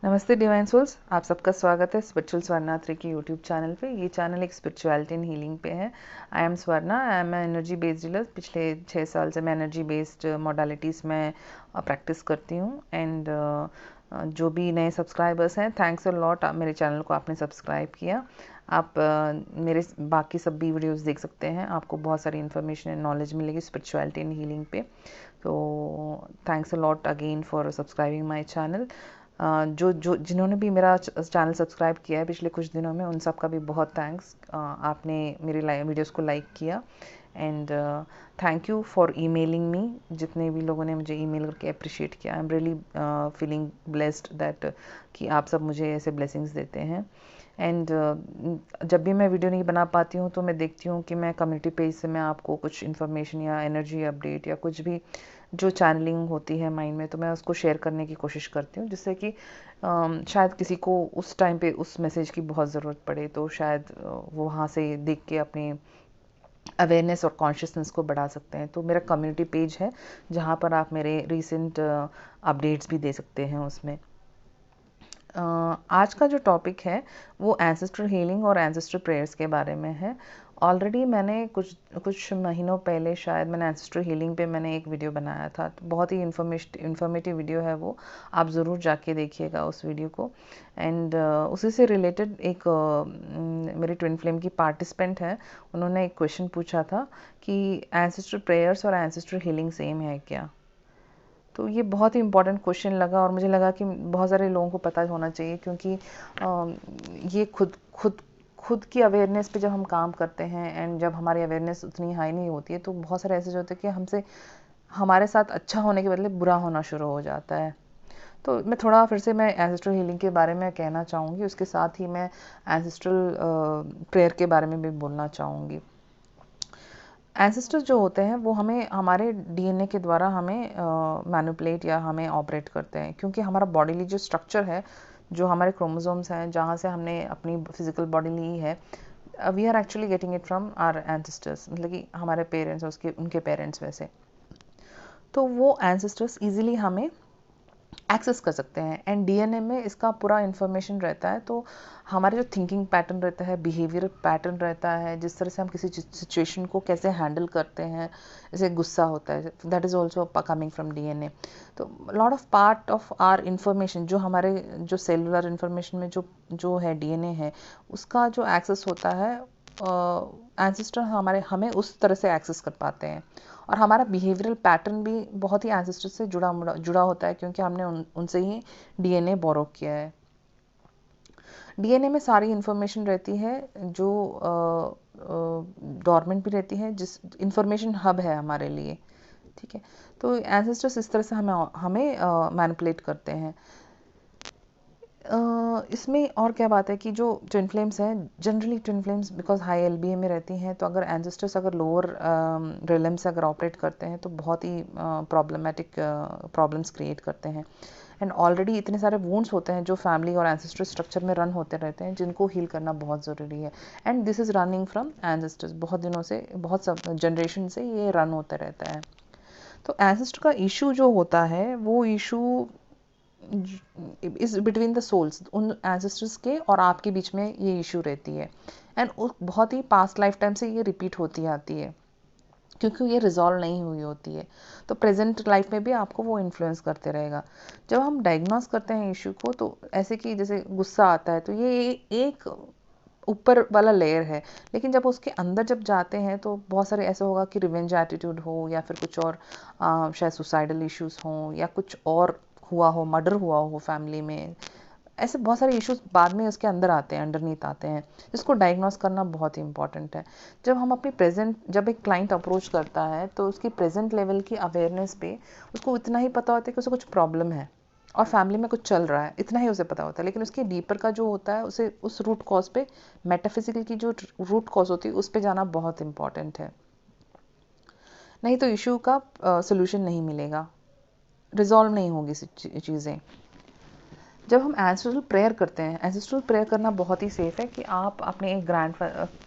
नमस्ते divine souls, आप सबका स्वागत है स्पिरिचुअल स्वर्णात्री की यूट्यूब चैनल पे। ये चैनल एक स्पिरिचुअलिटी एंड हीलिंग पे है। I am Swarna, I am energy based dealer. पिछले 6 साल से मैं एनर्जी बेस्ड मॉडलिटीज़ में प्रैक्टिस करती हूँ। एंड जो भी नए सब्सक्राइबर्स हैं, थैंक्स अ लॉट, मेरे चैनल को आपने सब्सक्राइब किया। आप मेरे बाकी सब भी वीडियोस देख सकते हैं, आपको बहुत सारी इन्फॉर्मेशन एंड नॉलेज मिलेगी स्पिरिचुअलिटी एंड हीलिंग पे। तो thanks a lot again for subscribing my channel. जो जो जिन्होंने भी मेरा चैनल सब्सक्राइब किया है पिछले कुछ दिनों में, उन सब का भी बहुत थैंक्स। आपने मेरे वीडियोस को लाइक किया। And thank you for emailing me. जितने भी लोगों ने मुझे ईमेल करके अप्रिशिएट किया, I am really feeling blessed that कि आप सब मुझे ऐसे ब्लेसिंग्स देते हैं। एंड जब भी मैं वीडियो नहीं बना पाती हूँ तो मैं देखती हूँ कि मैं कम्युनिटी पेज से मैं आपको कुछ इन्फॉर्मेशन या एनर्जी अपडेट या कुछ भी जो चैनलिंग होती है माइंड में, तो मैं उसको शेयर करने की कोशिश करती हूँ, जिससे कि शायद किसी को उस टाइम पे उस मैसेज की बहुत ज़रूरत पड़े, तो शायद वो वहाँ से देख के अपनी अवेयरनेस और कॉन्शियसनेस को बढ़ा सकते हैं। तो मेरा कम्युनिटी पेज है जहाँ पर आप मेरे रिसेंट अपडेट्स भी दे सकते हैं उसमें। आज का जो टॉपिक है वो एंसेस्ट्रल हीलिंग और एंसेस्ट्रल प्रेयर्स के बारे में है। ऑलरेडी मैंने कुछ महीनों पहले शायद मैंने एंसेस्ट्रल हीलिंग पे मैंने एक वीडियो बनाया था, तो बहुत ही इन्फॉर्मेटिव वीडियो है वो। आप ज़रूर जाके देखिएगा उस वीडियो को। एंड उसी से रिलेटेड एक मेरी ट्विन फ्लेम की पार्टिसिपेंट है, उन्होंने एक क्वेश्चन पूछा था कि एंसेस्ट्रल प्रेयर्स और एंसेस्ट्रल हीलिंग सेम है क्या। तो ये बहुत ही इम्पोर्टेंट क्वेश्चन लगा और मुझे लगा कि बहुत सारे लोगों को पता होना चाहिए, क्योंकि ये खुद खुद खुद की अवेयरनेस पे जब हम काम करते हैं एंड जब हमारी अवेयरनेस उतनी हाई नहीं होती है, तो बहुत सारे ऐसे होते हैं कि हमसे हमारे साथ अच्छा होने के बदले बुरा होना शुरू हो जाता है। तो मैं थोड़ा फिर से मैं एंसेस्ट्रल हीलिंग के बारे में कहना चाहूँगी, उसके साथ ही मैं एंसेस्ट्रल प्रेयर के बारे में भी बोलना चाहूँगी। एंसेस्टर्स जो होते हैं वो हमें हमारे डीएनए के द्वारा हमें मैनिपुलेट या हमें ऑपरेट करते हैं, क्योंकि हमारा बॉडीली जो स्ट्रक्चर है, जो हमारे क्रोमोसोम्स हैं, जहाँ से हमने अपनी फिजिकल बॉडी ली है, we are actually getting it from our ancestors, मतलब कि हमारे पेरेंट्स, उसके उनके पेरेंट्स वैसे। तो वो एंसेस्टर्स इजीली हमें एक्सेस कर सकते हैं एंड डीएनए में इसका पूरा इन्फॉर्मेशन रहता है। तो हमारे जो थिंकिंग पैटर्न रहता है, बिहेवियर पैटर्न रहता है, जिस तरह से हम किसी सिचुएशन को कैसे हैंडल करते हैं, जैसे गुस्सा होता है, that is also coming from DNA. तो lot of part of our information, जो हमारे जो सेलुलर इन्फॉर्मेशन में जो जो है डीएनए है, उसका जो एक्सेस होता है, एंसेस्टर हमारे हमें उस तरह से एक्सेस कर पाते हैं। और हमारा बिहेवियरल पैटर्न भी बहुत ही एंसेस्टर से जुड़ा होता है, क्योंकि हमने उनसे ही डीएनए बोरो किया है। डीएनए में सारी इन्फॉर्मेशन रहती है, जो डॉर्मेंट भी रहती है, जिस इन्फॉर्मेशन हब है हमारे लिए। ठीक है, तो एंसेस्टर्स इस तरह से हमें हमें मैनिपुलेट करते हैं। इसमें और क्या बात है कि जो ट्विन फ्लेम्स हैं, generally twin flames because high LBA में रहती हैं, तो अगर एंसेस्टर्स अगर लोअर रिलम से अगर ऑपरेट करते हैं तो बहुत ही प्रॉब्लमेटिक प्रॉब्लम्स क्रिएट करते हैं। एंड ऑलरेडी इतने सारे वुंड्स होते हैं जो फैमिली और एंसेस्टर स्ट्रक्चर में रन होते रहते हैं, जिनको हील करना बहुत ज़रूरी है। And this is running from ancestors, बहुत दिनों से, बहुत सब जनरेशन से ये रन होता रहता है। तो एंसेस्टर का इशू जो होता है, वो issue is between the souls, उन एंसेस्टर्स के और आपके बीच में ये इशू रहती है। एंड बहुत ही पास्ट लाइफ टाइम से ये रिपीट होती आती है, क्योंकि ये रिजॉल्व नहीं हुई होती है। तो प्रेजेंट लाइफ में भी आपको वो इन्फ्लुएंस करते रहेगा। जब हम डायग्नोस करते हैं इशू को, तो ऐसे कि जैसे गुस्सा आता है, तो ये एक ऊपर वाला लेयर है, लेकिन जब उसके अंदर जब जाते हैं तो बहुत सारे ऐसे होगा कि रिवेंज एटीट्यूड हो, या फिर कुछ और शायद सुसाइडल इश्यूज हों, या कुछ और हुआ हो, मर्डर हुआ हो फैमिली में। ऐसे बहुत सारे इश्यूज बाद में उसके अंदर आते हैं, अंडरनीथ आते हैं, जिसको डायग्नोस करना बहुत ही इंपॉर्टेंट है। जब हम अपनी प्रेजेंट, जब एक क्लाइंट अप्रोच करता है, तो उसकी प्रेजेंट लेवल की अवेयरनेस पे उसको इतना ही पता होता है कि उसे कुछ प्रॉब्लम है और फैमिली में कुछ चल रहा है, इतना ही उसे पता होता है। लेकिन उसके डीपर का जो होता है, उसे उस रूट कॉज पे, मेटाफिजिकल की जो रूट कॉज होती है, उस पे जाना बहुत इंपॉर्टेंट है। नहीं तो इशू का सोल्यूशन नहीं मिलेगा, रिजॉल्व नहीं होगी चीज़ें। जब हम एंसेस्ट्रल प्रेयर करते हैं, एंसेस्ट्रल प्रेयर करना बहुत ही सेफ है कि आप अपने एक ग्रैंड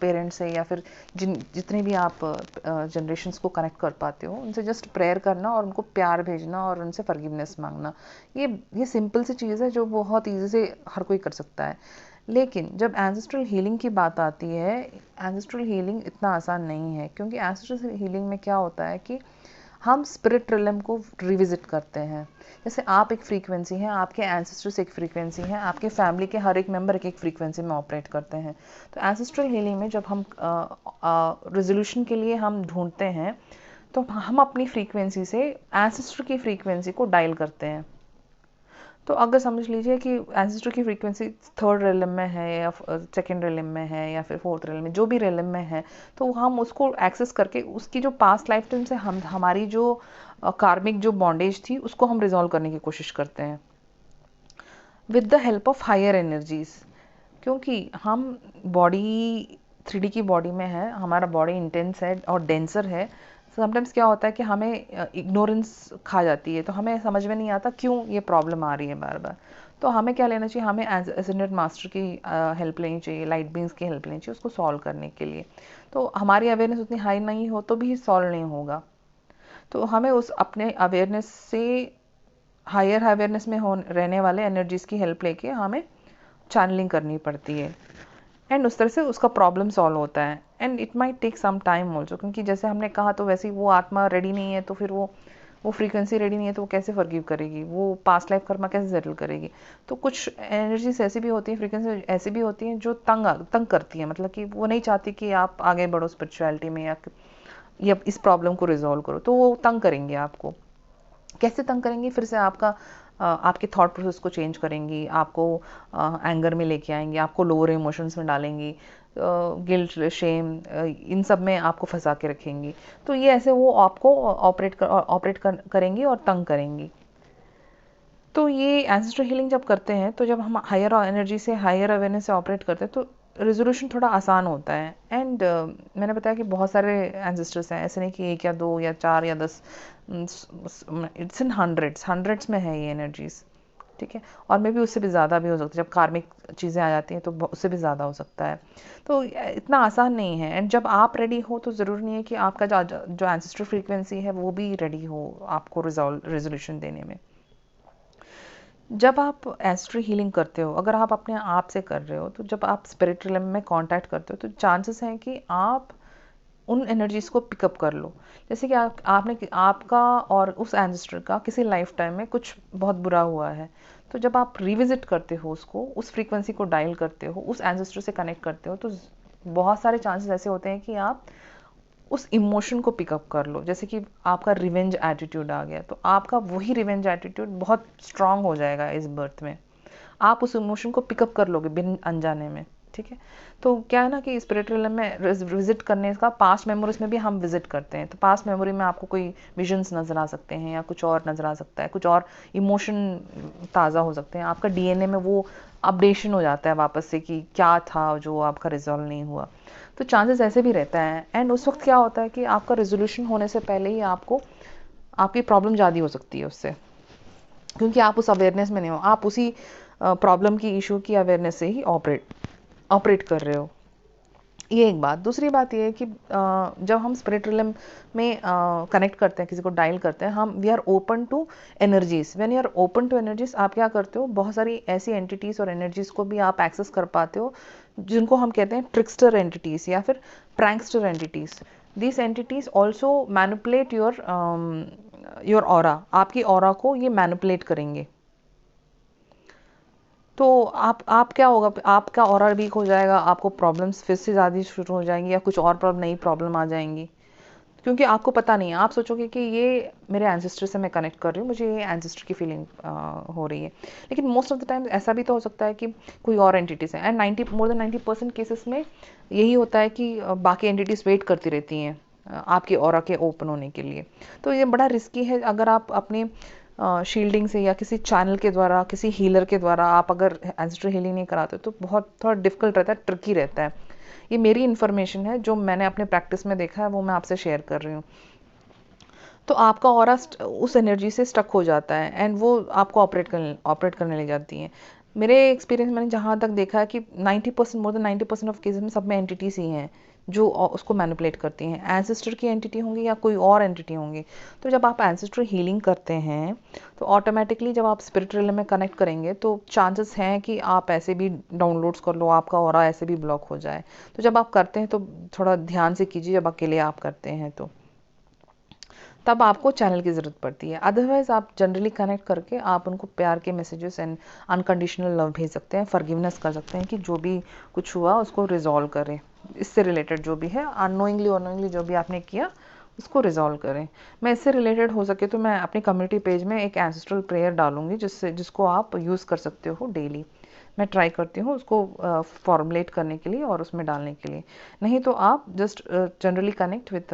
पेरेंट्स से या फिर जितने भी आप जनरेशन्स को कनेक्ट कर पाते हो उनसे जस्ट प्रेयर करना और उनको प्यार भेजना और उनसे फॉरगिवनेस मांगना। ये सिंपल सी चीज़ है जो बहुत ईजी से हर कोई कर सकता है। लेकिन जब एंसेस्ट्रल हीलिंग की बात आती है, एंसेस्ट्रल हीलिंग इतना आसान नहीं है, क्योंकि एंसेस्ट्रल हीलिंग में क्या होता है कि हम स्पिरिट रिलम को रिविजिट करते हैं। जैसे आप एक फ्रीक्वेंसी हैं, आपके एंसेस्टर्स एक फ्रीक्वेंसी हैं, आपके फैमिली के हर एक मेंबर एक एक फ्रीक्वेंसी में ऑपरेट करते हैं। तो एंसेस्ट्रल हीलिंग में जब हम रेजोल्यूशन के लिए हम ढूंढते हैं तो हम अपनी फ्रीक्वेंसी से एंसेस्टर की फ्रीक्वेंसी को डायल करते हैं। तो अगर समझ लीजिए कि एंसेस्टर की फ्रीक्वेंसी थर्ड रिलम में है या सेकंड रिलम में है या फिर फोर्थ रिलम में, जो भी रिलम में है, तो हम उसको एक्सेस करके उसकी जो पास्ट लाइफ टाइम से हमारी जो कार्मिक जो बॉन्डेज थी उसको हम रिजॉल्व करने की कोशिश करते हैं with the help of higher energies. क्योंकि हम बॉडी 3D की बॉडी में है, हमारा बॉडी इंटेंस है और डेंसर है। समटाइम्स क्या होता है कि हमें इग्नोरेंस खा जाती है, तो हमें समझ में नहीं आता क्यों ये प्रॉब्लम आ रही है बार बार। तो हमें क्या लेना चाहिए, हमें एसेंडेंट मास्टर की हेल्प लेनी चाहिए, लाइट बींग्स की हेल्प लेनी चाहिए उसको सॉल्व करने के लिए। तो हमारी अवेयरनेस उतनी हाई नहीं हो तो भी सॉल्व नहीं होगा। तो हमें उस अपने अवेयरनेस से हायर अवेयरनेस में रहने वाले एनर्जीज की हेल्प लेके हमें चैनलिंग करनी पड़ती है एंड उस तरह से उसका प्रॉब्लम सॉल्व होता है। And it might take some time also, क्योंकि जैसे हमने कहा तो वैसे ही वो आत्मा रेडी नहीं है, तो फिर वो फ्रीक्वेंसी रेडी नहीं है, तो वो कैसे फॉरगिव करेगी, वो पास्ट लाइफ कर्मा कैसे सेटल करेगी। तो कुछ एनर्जीज ऐसी भी होती हैं, फ्रीक्वेंसी ऐसी भी होती हैं जो तंग करती हैं, मतलब कि वो नहीं चाहती कि आप आगे बढ़ो स्पिरिचुअलिटी में या इस प्रॉब्लम को रिजॉल्व करो, तो वो तंग करेंगे आपको। कैसे तंग करेंगी, फिर से आपके थॉट प्रोसेस को चेंज करेंगी, आपको एंगर में लेके आएंगी, आपको लोअर इमोशंस में डालेंगी, गिल्ट शेम इन सब में आपको फंसा के रखेंगी। तो ये ऐसे वो आपको ऑपरेट करेंगी और तंग करेंगी। तो ये एंसेस्ट्रल हीलिंग जब करते हैं, तो जब हम हायर एनर्जी से हायर अवेयरनेस से ऑपरेट करते हैं, तो रेजोल्यूशन थोड़ा आसान होता है। एंड मैंने बताया कि बहुत सारे एंसेस्टर्स हैं, ऐसे नहीं कि 1 या 2 या 4 या 10, इट्स इन हंड्रेड्स में है ये एनर्जीज, ठीक है। और मे भी उससे भी ज़्यादा भी हो सकता है, जब कार्मिक चीज़ें आ जाती हैं तो उससे भी ज़्यादा हो सकता है। तो इतना आसान नहीं है। एंड जब आप रेडी हो तो ज़रूरी नहीं है कि आपका जो एंसेस्ट्रल फ्रीक्वेंसी है वो भी रेडी हो आपको रेजोल्यूशन देने में। जब आप एस्ट्री हीलिंग करते हो, अगर आप अपने आप से कर रहे हो, तो जब आप स्पिरिट रिलम में कांटेक्ट करते हो तो चांसेस हैं कि आप उन एनर्जीज को पिकअप कर लो। जैसे कि आपका और उस एंसेस्टर का किसी लाइफ टाइम में कुछ बहुत बुरा हुआ है, तो जब आप रिविजिट करते हो उसको, उस फ्रीक्वेंसी को डायल करते हो, उस एंसेस्टर से कनेक्ट करते हो, तो बहुत सारे चांसेस ऐसे होते हैं कि आप उस इमोशन को पिकअप कर लो। जैसे कि आपका रिवेंज एटीट्यूड आ गया, तो आपका वही रिवेंज एटीट्यूड बहुत स्ट्रांग हो जाएगा इस बर्थ में। आप उस इमोशन को पिकअप कर लोगे बिन अनजाने में, ठीक है। तो क्या है ना कि स्पिरिचुअल रिलम में विजिट करने का, पास्ट मेमोरीज में भी हम विजिट करते हैं, तो पास्ट मेमोरी में आपको कोई विजन्स नजर आ सकते हैं या कुछ और नजर आ सकता है, कुछ और इमोशन ताज़ा हो सकते हैं, आपका डीएनए में वो अपडेशन हो जाता है वापस से कि क्या था जो आपका रिजॉल्व नहीं हुआ। तो चांसेस ऐसे भी रहता है। एंड उस वक्त क्या होता है कि आपका रेजोल्यूशन होने से पहले ही आपकी प्रॉब्लम ज़्यादा हो सकती है उससे, क्योंकि आप उस अवेयरनेस में नहीं हो, आप उसी प्रॉब्लम की, इशू की अवेयरनेस से ही ऑपरेट कर रहे हो। ये एक बात। दूसरी बात ये है कि जब हम स्पिरिट रिलम में कनेक्ट करते हैं, किसी को डायल करते हैं, हम we are open to energies. When you are open to energies, आप क्या करते हो, बहुत सारी ऐसी एंटिटीज और एनर्जीज को भी आप एक्सेस कर पाते हो जिनको हम कहते हैं ट्रिक्स्टर एंटिटीज या फिर prankster entities. This entities also manipulate your aura, आपकी ऑरा को ये मैनिपुलेट करेंगे। तो आप क्या होगा, आपका ऑरा वीक हो जाएगा, आपको प्रॉब्लम्स फिर से ज़्यादा शुरू हो जाएंगी या कुछ और नई प्रॉब्लम आ जाएंगी, क्योंकि आपको पता नहीं है। आप सोचोगे कि ये मेरे एंसेस्टर से मैं कनेक्ट कर रही हूँ, मुझे ये एंसेस्टर की फीलिंग हो रही है। लेकिन मोस्ट ऑफ द टाइम ऐसा भी तो हो सकता है कि कोई और एंटिटीज़ हैं। एंड मोर देन 90% केसेस में यही होता है कि बाकी एंटिटीज़ वेट करती रहती हैं आपके ऑरा के ओपन होने के लिए। तो ये बड़ा रिस्की है। अगर आप अपने शील्डिंग से या किसी चैनल के द्वारा, किसी हीलर के द्वारा आप अगर एंसेस्ट्रल हीलिंग नहीं कराते तो बहुत थोड़ा डिफिकल्ट रहता है, ट्रिकी रहता है। ये मेरी इन्फॉर्मेशन है, जो मैंने अपने प्रैक्टिस में देखा है वो मैं आपसे शेयर कर रही हूँ। तो आपका ऑरा उस एनर्जी से स्टक हो जाता है एंड वो आपको ऑपरेट करने ले जाती है। मेरे एक्सपीरियंस मैंने जहाँ तक देखा है कि 90% मोर देन 90% ऑफ केसेस में सब में एंटिटीज ही हैं जो उसको मैनिपुलेट करती हैं। एंसेस्टर की एंटिटी होंगी या कोई और एंटिटी होंगी। तो जब आप एंसेस्टर हीलिंग करते हैं तो ऑटोमेटिकली जब आप स्पिरिचुअल में कनेक्ट करेंगे तो चांसेस हैं कि आप ऐसे भी डाउनलोड्स कर लो, आपका ऑरा ऐसे भी ब्लॉक हो जाए। तो जब आप करते हैं तो थोड़ा ध्यान से कीजिए जब अकेले आप करते हैं तो तब आपको चैनल की ज़रूरत पड़ती है। अदरवाइज़ आप जनरली कनेक्ट करके आप उनको प्यार के मैसेजेस एंड अनकंडीशनल लव भेज सकते हैं, फॉरगिवनेस कर सकते हैं कि जो भी कुछ हुआ उसको रिजॉल्व करें। इससे रिलेटेड जो भी है अननोइंगली अननोइंगली जो भी आपने किया उसको रिजॉल्व करें। मैं इससे रिलेटेड हो सके तो मैं अपनी कम्युनिटी पेज में एक एंसेस्ट्रल प्रेयर डालूंगी जिसको आप यूज़ कर सकते हो डेली। मैं ट्राई करती हूँ उसको फॉर्मुलेट करने के लिए और उसमें डालने के लिए। नहीं तो आप just generally connect with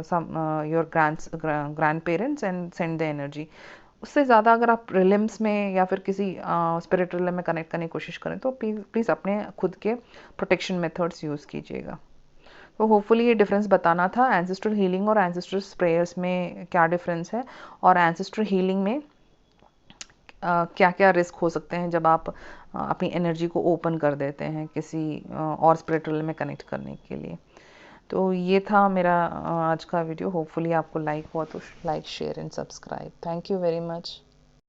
some your grandparents and send the energy. उससे ज़्यादा अगर आप रिलिम्स में या फिर किसी स्पिरिचुअल में कनेक्ट करने की कोशिश करें तो प्लीज़ अपने खुद के प्रोटेक्शन मेथड्स यूज़ कीजिएगा। तो होपफुली ये डिफरेंस बताना था एंसेस्ट्रल हीलिंग और एंसेस्ट्रल प्रेयर्स में क्या डिफरेंस है, और एंसेस्ट्रल हीलिंग में क्या क्या रिस्क हो सकते हैं जब आप अपनी एनर्जी को ओपन कर देते हैं किसी और स्पिरिचुअल में कनेक्ट करने के लिए। तो ये था मेरा आज का वीडियो। होपफुली आपको लाइक हुआ तो like share and subscribe. Thank you very much.